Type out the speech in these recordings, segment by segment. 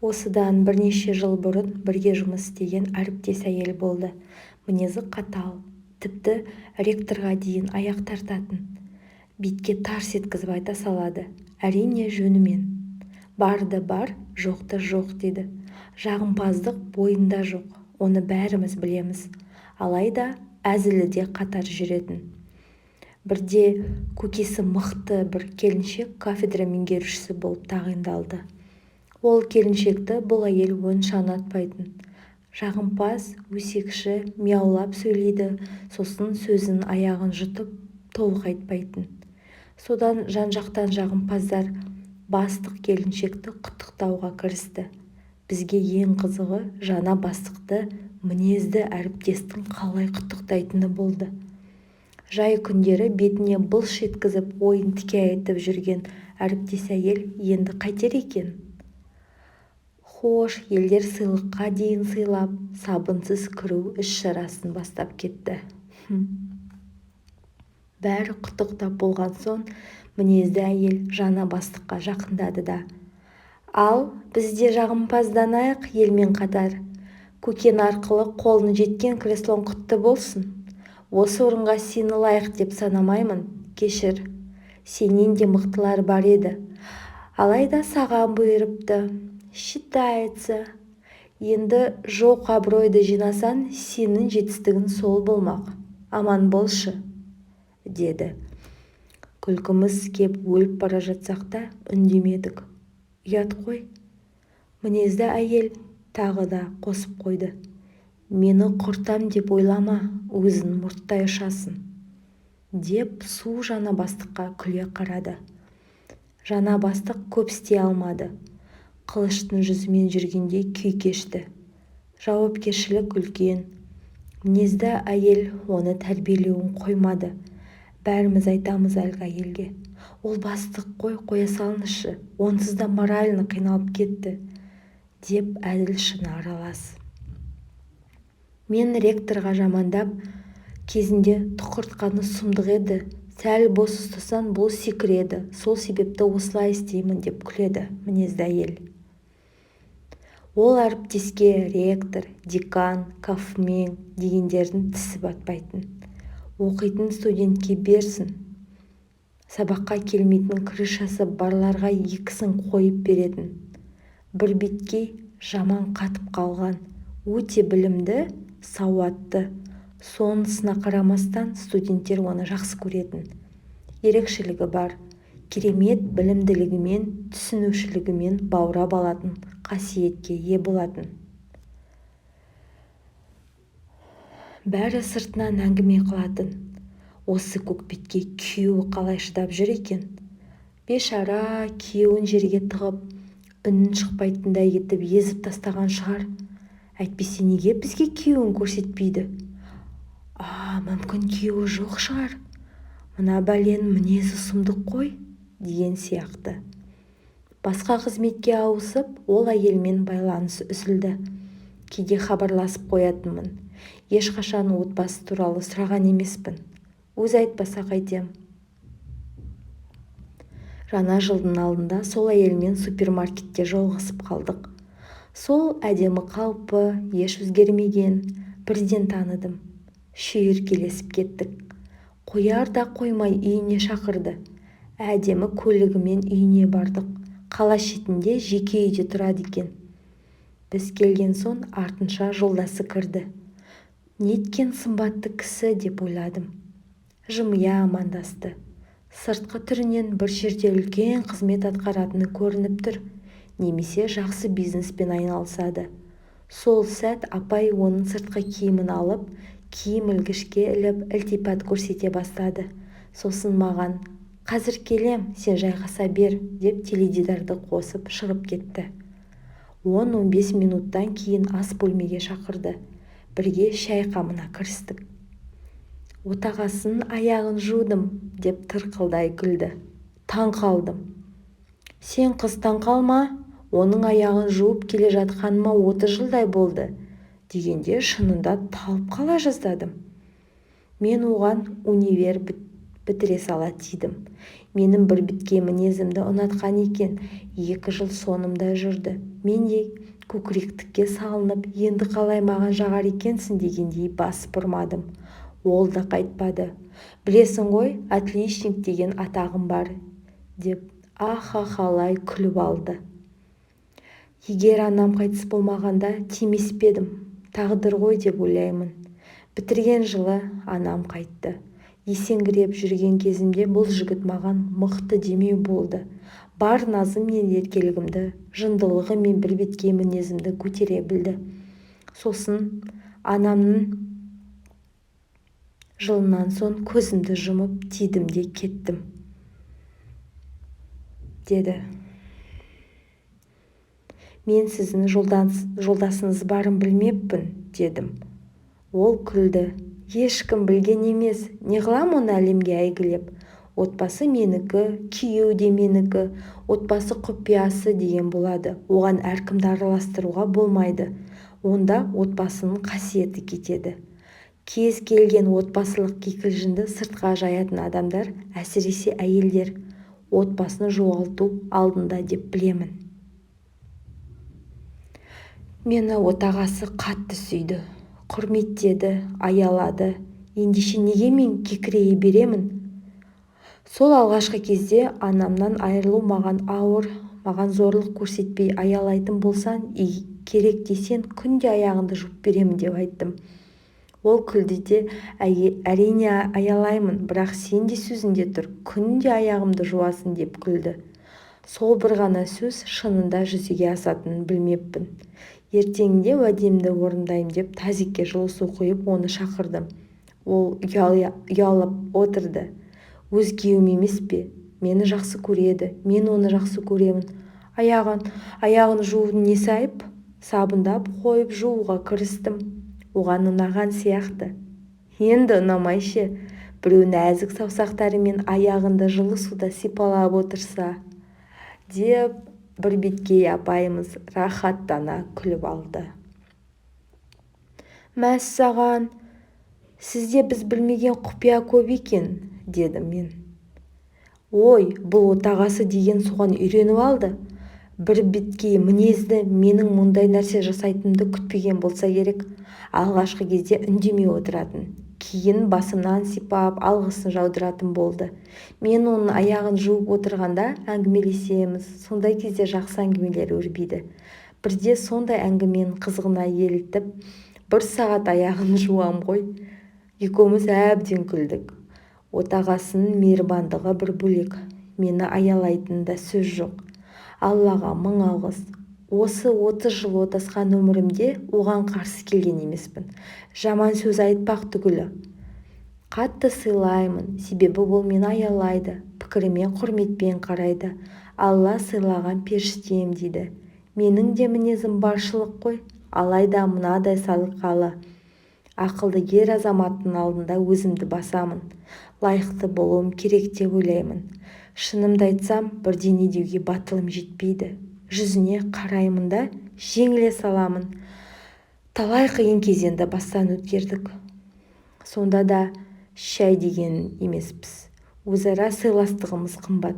Осыдан бірнеше жыл бұрын бірге жұмыс істеген әріптес әйел болды. Мінезі қатал, тіпті ректорға дейін аяқ тартатын. Бетке тарс еткізіп айта салады. Әрине жөнімен. Барды бар, жоқты жоқ дейді. Жағымпаздық бойында жоқ. Оны бәріміз білеміз. Алайда әзілі де қатар жүретін. Бірде көкесі мықты бір келіншек кафедра меңгерушісі болып тағайындалды. Ол келіншекті бұл әйел онша ұнатпайтын. Жағымпаз, өсекші, мияулап сөйлейді, сосын сөзін аяғын жұтып, толық айтпайтын. Содан жан-жақтан жағымпаздар бастық келіншекті құттықтауға кірісті. Бізге ең қызығы жаңа бастықты мінезді әріптестің қалай құттықтайтыны болды. Жай күндері бетіне былш еткізіп ойын тіке айтып жүрген әріптес әйел енді қайтер екен? Хош, елдер сыйлыққа дейін сыйлап, сабынсыз кіру іс-шарасын бастап кетті. Бәрі құттықтап болған соң, мінезді әйел жаңа бастыққа жақындады да: «Ал, бізде жағымпазданайық елмен қатар. Көкен арқылы қолын жеткен креслон құтты болсын. Осы орынға сені лайық деп санамаймын, кешір. Сенен де мықтылар бар еді. Алайда саған бұйырыпты. Считается. Енді жоқ абыройды жинасаң, сенің жетістігін сол болмақ. Аман болшы», деді. Күлкіміз кеп өліп бара жатсақ та үндемедік. Ұят қой. Мінезді әйел тағы да қосып қойды: «Мені құртам деп ойлама, өзін мұрттай ұшасың», деп су жаңа бастыққа күле қарады. Жаңа бастық көп істей алмады. Қылыштың жүзімен жүргендей күй кешті. Жауапкершілік үлкен. Мінезді әйел оны тәрбиелеуін қоймады. Бәріміз айтамыз әлгі әйелге: «Ол бастық қой, қоя салыңызшы, онсыз да морально қиналып кетті», деп әділ шыны аралас. Мен ректорға жамандап, кезінде тұқыртқаны сұмдық еді, сәл бос ұстасан бұл секіреді, сол себепті осылай істеймін деп күледі мінезді әйел. Ол әріптеске ректор, декан, кафмең дегендердің тісі батпайтын. Оқитын студентке берсін. Сабаққа келмейтін крышасы барларға екісін қойып беретін. Бір беткей жаман қатып қалған, өте білімді, сауатты. Сонысына қарамастан студенттер оны жақсы көретін. Ерекшелігі бар. Керемет білімділігімен, түсінушілігімен баурап алатын қасиетке ие болатын. Бәрі сыртынан әңгіме қылатын. Осы көкбетке күйеуі қалай шыдап жүр екен? Бешара күйеуін жерге тығып, үнін шықпайтындай етіп езіп тастаған шығар. Әйтпесе неге бізге күйеуін көрсетпейді? Мүмкін күйеуі жоқ шығар. Мына бәленің мінезі сұмдық қой, деген сияқты. Басқа қызметке ауысып, ол әйелмен байланыс үзілді. Кейде хабарласып қоятынмын. Ешқашан отбасы туралы сұраған емеспін. Өз айтпаса қайтем. Жаңа жылдың алдында сол әйелмен супермаркетте жолығысып қалдық. Сол әдемі қалпы, еш өзгермеген, бірден таныдым. Шүйіркелесіп кеттік. Қояр да қоймай үйіне шақырды. Әдемі көлігімен үйіне бардық. Қала шетінде жеке үйде тұрады екен. Біз келген соң артынша жолдасы кірді. Неткен сымбатты кісі деп ойладым. Жымия амандасты. Сыртқы түрінен бір жерде үлкен қызмет атқаратыны көрініп тұр. Немесе жақсы бизнеспен айналысады. Сол сәт апай оның сыртқы киімін алып, киім ілгішке іліп, ілтипат көрсете бастады. Сосын маған: «Қазір келем, сен жайғаса бер», деп теледидарды қосып шығып кетті. 10-15 минуттан кейін ас бөлмеге шақырды. Бірге шай қамына кірістік. «Отағасының аяғын жудым», деп тырқылдай күлді. Таң қалдым. «Сен қыстан қалма, оның аяғын жуып келе жатқаныма 30 жылдай болды», дегенде шынында талып қала жаздадым. Мен оған универ бітіре сала тидім. Менің бір біткен мінезімді ұнатқан екен. 2 жыл сонымда жүрді. Мен де көкіректікке салынып, енді қалай маған жағар екенсің дегендей бас бұрмадым. Ол да қайтпады. Білесің ғой, отличник деген атағым бар, деп ахахалай күліп алды. Егер анам қайтыс болмағанда тимес пе едім, тағдыр ғой деп ойлаймын. Бітірген жылы анам қайтты. Есеңгіреп жүрген кезімде бұл жігіт маған мықты демеу болды. Бар назым мен еркелігімді, жындылығы мен бірбеткей мінезімді көтере білді. Сосын анамның жылынан соң көзімді жұмып тидім де кеттім, деді. Мен сіздің жолдасыңыз барын білмеппін, дедім. Ол күлді. Ешкім білген емес, не қылам оны әлемге әйгілеп. Отбасы менікі, күйеу де менікі, отбасы құпиясы деген болады. Оған әркімді араластыруға болмайды. Онда отбасының қасиеті кетеді. Кез келген отбасылық кикілжіңді сыртқа жаятын адамдар, әсіресе әйелдер, отбасын жоғалту алдында деп білемін. Мені отағасы қатты сүйді, құрметтеді, аялады. Ендеше неге мен кекірейе беремін? Сол алғашқы кезде анамнан айырылу маған ауыр, маған зорлық көрсетпей аялайтын болсан, керек десен күнде аяғыңды жуып беремін деп айттым. Ол күлді де, әрине аялаймын, бірақ сен де сөзінде тұр, күнде аяғымды жуасың деп күлді. Сол бір ғана сөз шынында жүзеге асатынын білмеппін. Ертеңінде уәдемді орындайым деп тазикке жылы су құйып оны шақырдым. Ол ұялып отырды. Өз күйеуім емес пе? Мені жақсы көреді, мен оны жақсы көремін. Аяғын жуудың несі айып? Сабындап қойып жууға кірістім. Оған ұнаған сияқты. Енді ұнамайшы, біреу нәзік саусақтарымен аяғынды жылы суда сипалап отырса, деп Бірбеткей апайымыз рахаттана күліп алды. Мәссаған, сізде біз білмеген құпия көп екен, дедім мен. Ой, бұл отағасы деген соған үйреніп алды. Бірбеткей мінезді, менің мұндай нәрсе жасайтынымды күтпеген болса керек. Алғашқы кезде үндемей отыратын. Кейін басымнан сипап, алғысын жаудыратын болды. Мен оның аяғын жуып отырғанда әңгімелесеміз. Сондай кезде жақсы әңгімелер өрбиді. Бірде сондай әңгімен қызығына елітіп, 1 сағат аяғын жуам ғой. Екеуміз әбден күлдік. Отағасының мейірбандығы бір бөлек. Мені аялайтынында сөз жоқ. Аллаға мың алғыс. Осы 30 жыл отасқан өмірімде оған қарсы келген емеспін. Жаман сөз айтпақ түгілі. Қатты сыйлаймын, себебі ол мені аялайды, пікіріме құрметпен қарайды. Алла сыйлаған періштем дейді. Менің де мінезім баршылық қой, алайда мынадай салиқалы. Ақылды ер азаматтың алдында өзімді басамын. Лайықты болуым керек деп ойлаймын. Шынымды айтсам, бірдеңе деуге батылым жетпейді. Жүзіне қараймын да, жеңіле саламын. Талай қиын кезеңді бастан өткердік. Сонда да шәй деген емеспіз. Өзара сыйластығымыз қымбат.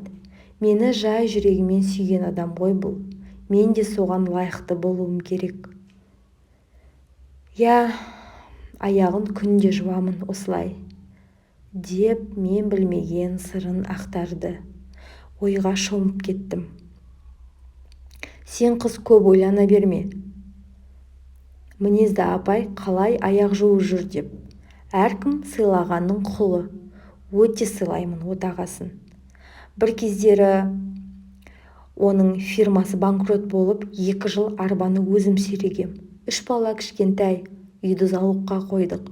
Мені жай жүрегімен сүйген адам ғой бұл. Мен де соған лайықты болуым керек. Аяғын күнде жуамын осылай, деп мен білмеген сырын ақтарды. Ойға шомып кеттім. Сен қыз көп ойлана берме. Мінезді апай қалай аяқ жуып жүр деп. Әркім сыйлағанның құлы. Өте сыйлаймын отағасын. Бір кездері оның фирмасы банкрот болып, 2 жыл арбаны өзім сүйрегем. 3 бала кішкентай, үйді залогқа қойдық.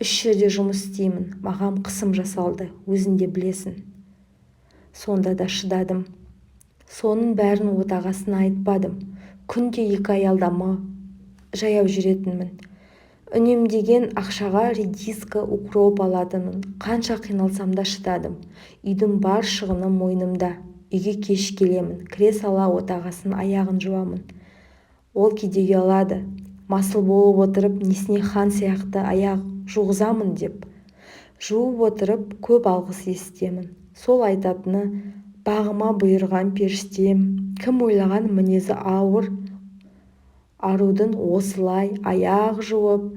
3 жерде жұмыс істеймін. Маған қысым жасалды, өзінде білесің. Сонда да шыдадым. Соның бәрін отағасына айтпадым. Күнде 2 аялдама жаяу жүретінмін. Үнемдеген ақшаға редиска, укроп алатынмын. Қанша қиналсам да шыдадым. Үйдің бар шығыны мойнымда. Үйге кеш келемін. Кіре сала отағасын аяғын жуамын. Ол кейде ұялады. Масыл болып отырып, несіне хан сияқты аяқ жуғызамын деп. Жуып отырып, көп алғыс естемін. сол айтатыны: бағыма бұйырған періштем. Кім ойлаған мінезі ауыр арудың осылай аяқ жуып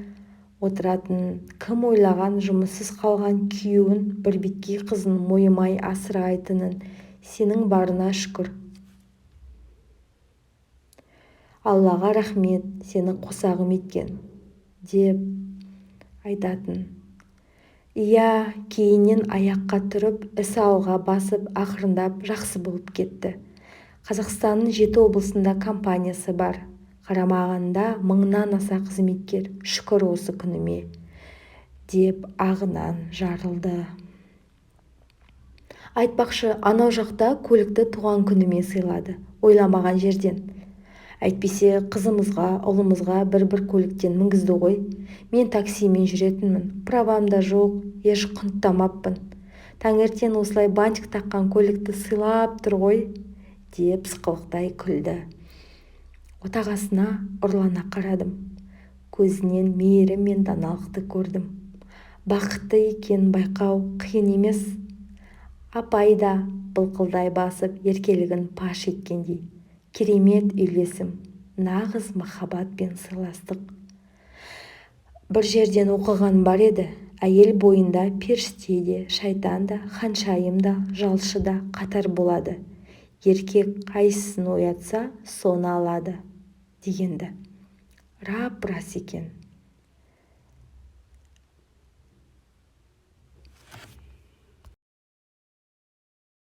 отыратынын, кім ойлаған жұмыссыз қалған күйеуін бірбеткей қызын мойымай асырайтынын. Сенің барына шүкір. Аллаға рахмет, сені қосағым еткен, деп айтатын. Иә, кейіннен аяққа тұрып, іс алға басып, ақырындап жақсы болып кетті. Қазақстанның 7 облысында компаниясы бар. Қарамағында 1000-нан аса қызметкер. Шүкір осы күніме, деп ағынан жарылды. Айтпақшы, анау жақта көлікті туған күніме сыйлады. Ойламаған жерден. Әйтпесе қызымызға, ұлымызға бір көліктен мінгізді ғой. Мен таксимен жүретінмін. Правам да жоқ, еш құнттамаппын. Таңертең осылай бантик таққан көлікті сыйлап тұр ғой, деп сықылықтай күлді. Отағасына ұрлана қарадым. Көзінен мейірім мен даналықты көрдім. Бақытты екен байқау қиын емес. Апай да былқылдай басып еркелігін паш еткендей. Керемет үйлесім, нағыз махаббат пен сыйластық. Бір жерден оқыған бар еді, әйел бойында періште де, шайтан да, ханшайым да, жалшы да қатар болады. Еркек қайсысын оятса, соны алады, дегенді. Рас екен.